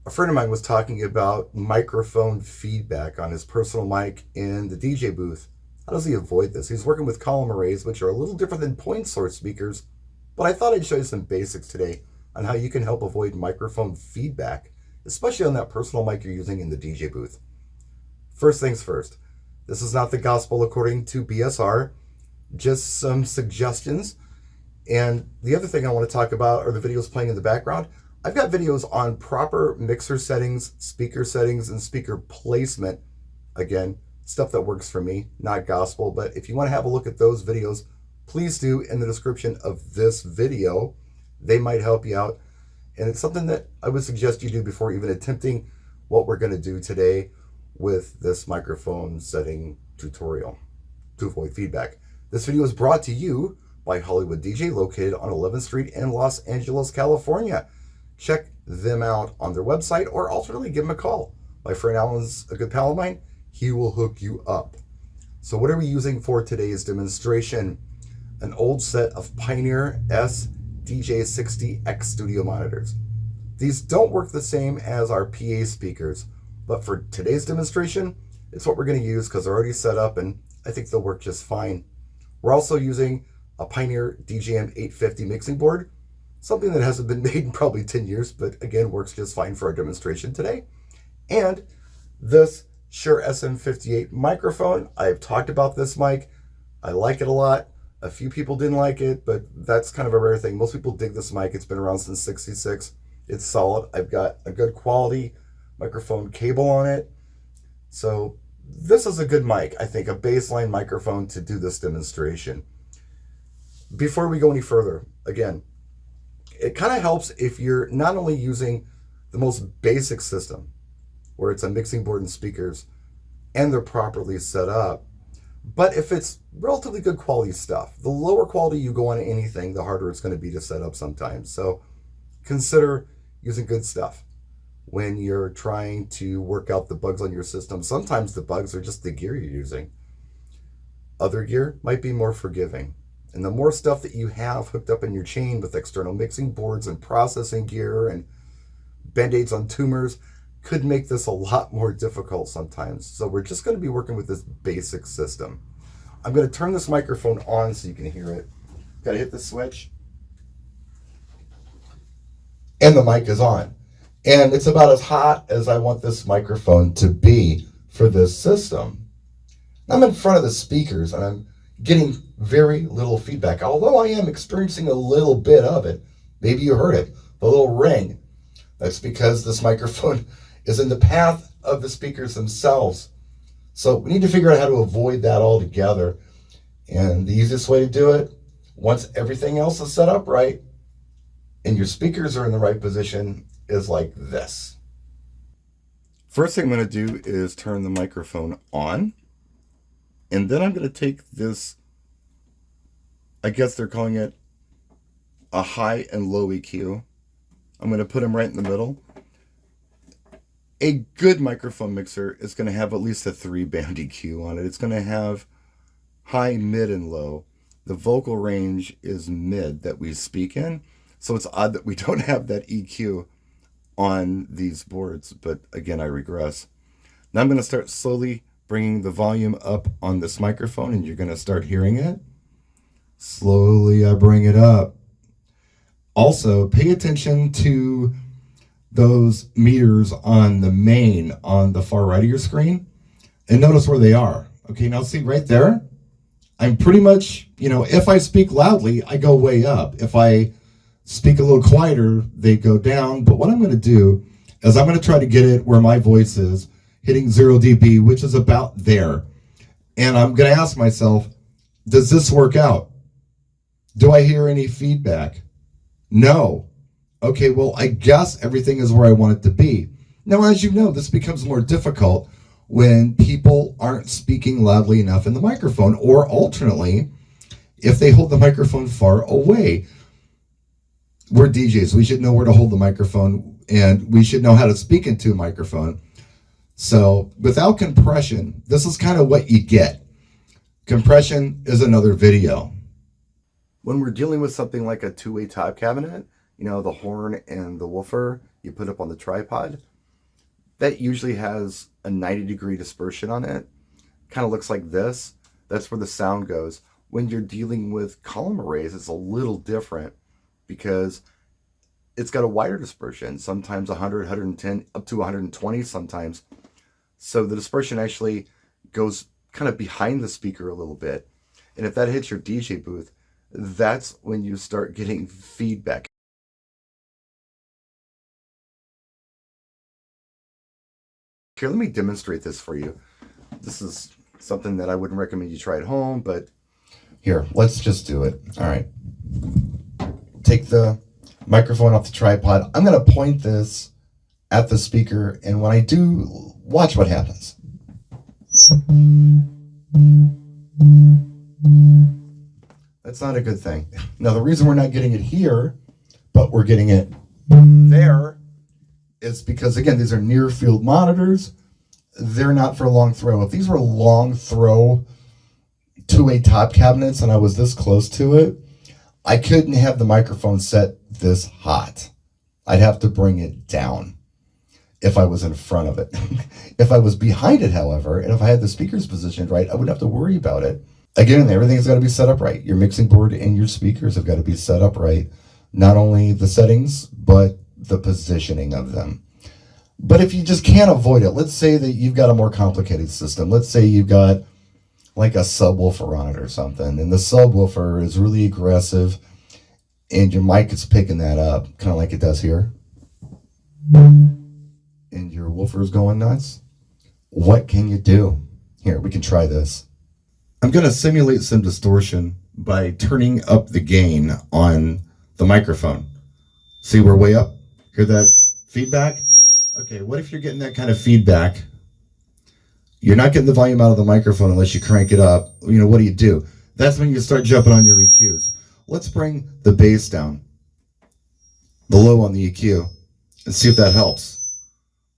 A friend of mine was talking about microphone feedback on his personal mic in the DJ booth. How does he avoid this? He's working with column arrays, which are a little different than point source speakers, but I thought I'd show you some basics today on how you can help avoid microphone feedback, especially on that personal mic you're using in the DJ booth. First things first, this is not the gospel according to BSR, just some suggestions. And the other thing I want to talk about are the videos playing in the background. I've got videos on proper mixer settings, and speaker placement. Again, stuff that works for me, not gospel. But if you want to have a look at those videos, please do in the description of this video. They might help you out. And it's something that I would suggest you do before even attempting what we're going to do today with this microphone setting tutorial to avoid feedback. This video is brought to you by Hollywood DJ, located on 11th Street in Los Angeles, California. Check them out on their website, or alternately give them a call. My friend Alan's a good pal of mine. He will hook you up. So what are we using for today's demonstration? An old set of Pioneer S DJ60X studio monitors. These don't work the same as our PA speakers, but for today's demonstration, it's what we're going to use because they're already set up and I think they'll work just fine. We're also using a Pioneer DJM 850 mixing board, something that hasn't been made in probably 10 years, but again, works just fine for our demonstration today. And this Shure SM58 microphone. I've talked about this mic. I like it a lot. A few people didn't like it, but that's kind of a rare thing. Most people dig this mic. It's been around since '66. It's solid. I've got a good quality microphone cable on it. So this is a good mic, I think, a baseline microphone to do this demonstration. Before we go any further, again, it kind of helps if you're not only using the most basic system, where it's a mixing board and speakers, and they're properly set up, but if it's relatively good quality stuff. The lower quality you go on anything, the harder it's going to be to set up sometimes. So consider using good stuff when you're trying to work out the bugs on your system. Sometimes the bugs are just the gear you're using. Other gear might be more forgiving. And the more stuff that you have hooked up in your chain with external mixing boards and processing gear and band-aids on tumors could make this a lot more difficult sometimes. So we're just going to be working with this basic system. I'm going to turn this microphone on so you can hear it. Got to hit the switch. And the mic is on. And it's about as hot as I want this microphone to be for this system. I'm in front of the speakers and I'm getting very little feedback, although I am experiencing a little bit of it. Maybe you heard it, the little ring. That's because this microphone is in the path of the speakers themselves. So we need to figure out how to avoid that altogether. And the easiest way to do it, once everything else is set up right and your speakers are in the right position, is like this. First thing I'm going to do is turn the microphone on. And then I'm going to take this, I guess they're calling it a high and low EQ. I'm going to put them right in the middle. A good microphone mixer is going to have at least a 3-band EQ on it. It's going to have high, mid, and low. The vocal range is mid that we speak in. So it's odd that we don't have that EQ on these boards. But again, I regress. Now I'm going to start slowly bringing the volume up on this microphone, and you're going to start hearing it. Slowly I bring it up. Also, pay attention to those meters on the main on the far right of your screen and notice where they are. Okay, now see right there? I'm pretty much, if I speak loudly, I go way up. If I speak a little quieter, they go down. But what I'm going to do is I'm going to try to get it where my voice is, hitting 0 dB, which is about there. And I'm going to ask myself, does this work out? Do I hear any feedback? No. Okay, well, I guess everything is where I want it to be. Now, as you know, this becomes more difficult when people aren't speaking loudly enough in the microphone, or alternately, if they hold the microphone far away. We're DJs. We should know where to hold the microphone, and we should know how to speak into a microphone. So without compression, this is kind of what you get. Compression is another video. When we're dealing with something like a two-way top cabinet, the horn and the woofer you put up on the tripod, that usually has a 90-degree dispersion on it. Kind of looks like this. That's where the sound goes. When you're dealing with column arrays, it's a little different because it's got a wider dispersion, sometimes 100, 110, up to 120 sometimes. So the dispersion actually goes kind of behind the speaker a little bit. And if that hits your DJ booth, that's when you start getting feedback. Here, let me demonstrate this for you. This is something that I wouldn't recommend you try at home, but here, let's just do it. All right. Take the microphone off the tripod. I'm going to point this at the speaker, and when I do, watch what happens. That's not a good thing. Now, the reason we're not getting it here, but we're getting it there, is because, again, these are near field monitors. They're not for long throw. If these were long throw two-way top cabinets and I was this close to it, I couldn't have the microphone set this hot. I'd have to bring it down if I was in front of it. If I was behind it, however, and if I had the speakers positioned right, I wouldn't have to worry about it. Again, everything's got to be set up right. Your mixing board and your speakers have got to be set up right. Not only the settings, but the positioning of them. But if you just can't avoid it, let's say that you've got a more complicated system. Let's say you've got like a subwoofer on it or something, and the subwoofer is really aggressive, and your mic is picking that up, kind of like it does here, and your woofer is going nuts. What can you do? Here, we can try this. I'm going to simulate some distortion by turning up the gain on the microphone. See, we're way up. Hear that feedback? Okay, what if you're getting that kind of feedback? You're not getting the volume out of the microphone unless you crank it up. You know, what do? That's when you start jumping on your EQs. Let's bring the bass down, the low on the EQ, and see if that helps.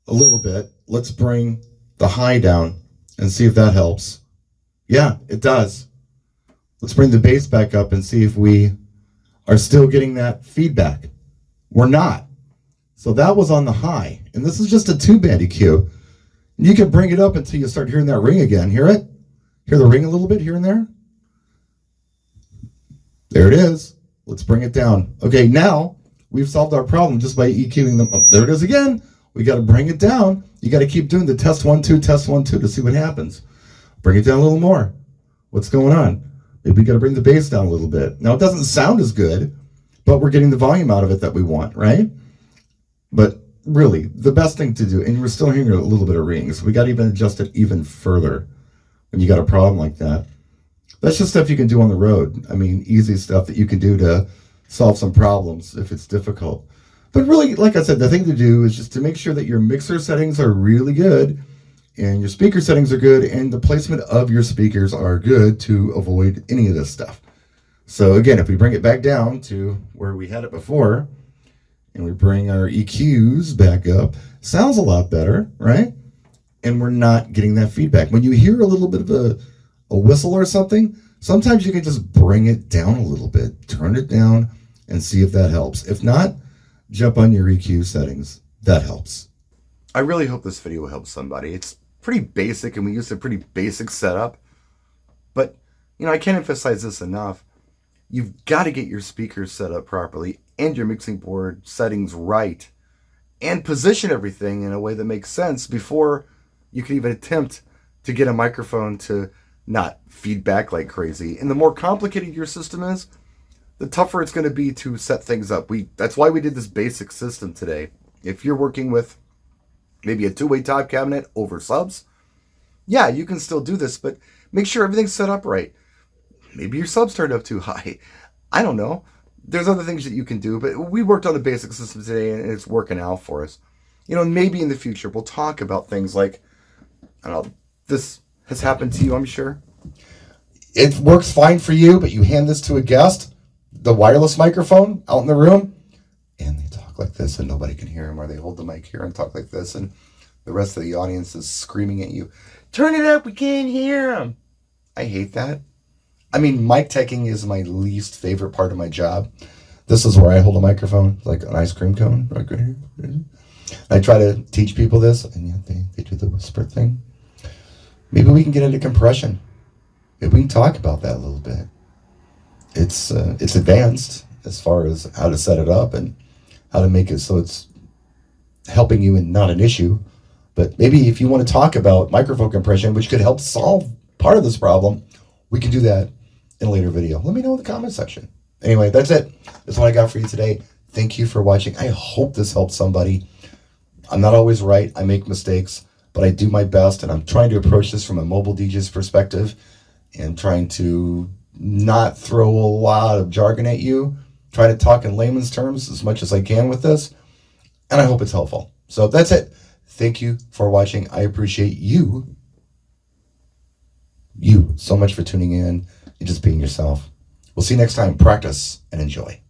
A little bit. Let's bring the high down and see if that helps. Yeah, it does. Let's bring the bass back up and see if we are still getting that feedback. We're not. So that was on the high. And this is just a 2-band EQ. You can bring it up until you start hearing that ring again. Hear it? Hear the ring a little bit here and there? There it is. Let's bring it down. Okay, now we've solved our problem just by EQing them up. There it is again. We got to bring it down. You got to keep doing the test 1, 2, test 1, 2 to see what happens. Bring it down a little more. What's going on? Maybe we got to bring the bass down a little bit. Now, it doesn't sound as good, but we're getting the volume out of it that we want, right? But really, the best thing to do, and we're still hearing a little bit of rings, we got to even adjust it even further when you got a problem like that. That's just stuff you can do on the road. I mean, easy stuff that you can do to solve some problems if it's difficult. But really, like I said, the thing to do is just to make sure that your mixer settings are really good and your speaker settings are good and the placement of your speakers are good to avoid any of this stuff. So again, if we bring it back down to where we had it before and we bring our EQs back up, sounds a lot better, right? And we're not getting that feedback. When you hear a little bit of a whistle or something, sometimes you can just bring it down a little bit, turn it down and see if that helps. If not, jump on your EQ settings. That helps. I really hope this video helps somebody. It's pretty basic and we used a pretty basic setup, but you know, I can't emphasize this enough. You've got to get your speakers set up properly and your mixing board settings right and position everything in a way that makes sense before you can even attempt to get a microphone to not feedback like crazy. And the more complicated your system is, the tougher it's going to be to set things up. That's why we did this basic system today. If you're working with maybe a 2-way top cabinet over subs, yeah, you can still do this, but make sure everything's set up right. Maybe your subs turned up too high. I don't know. There's other things that you can do, but we worked on the basic system today and it's working out for us. You know, maybe in the future we'll talk about things like, I don't know, this has happened to you, I'm sure. It works fine for you, but you hand this to a guest, the wireless microphone out in the room, and they talk like this and nobody can hear them, or they hold the mic here and talk like this and the rest of the audience is screaming at you, turn it up, we can't hear them. I hate that. I mean, mic teching is my least favorite part of my job. This is where I hold a microphone, like an ice cream cone, right here. I try to teach people this, and yet they do the whisper thing. Maybe we can get into compression. Maybe we can talk about that a little bit. It's advanced as far as how to set it up and how to make it so it's helping you and not an issue. But maybe if you want to talk about microphone compression, which could help solve part of this problem, we can do that in a later video. Let me know in the comment section. Anyway, that's it. That's what I got for you today. Thank you for watching. I hope this helped somebody. I'm not always right. I make mistakes, but I do my best, and I'm trying to approach this from a mobile DJ's perspective and trying to not throw a lot of jargon at you. Try to talk in layman's terms as much as I can with this, and I hope it's helpful. So that's it. Thank you for watching. I appreciate you so much for tuning in and just being yourself. We'll see you next time. Practice and enjoy.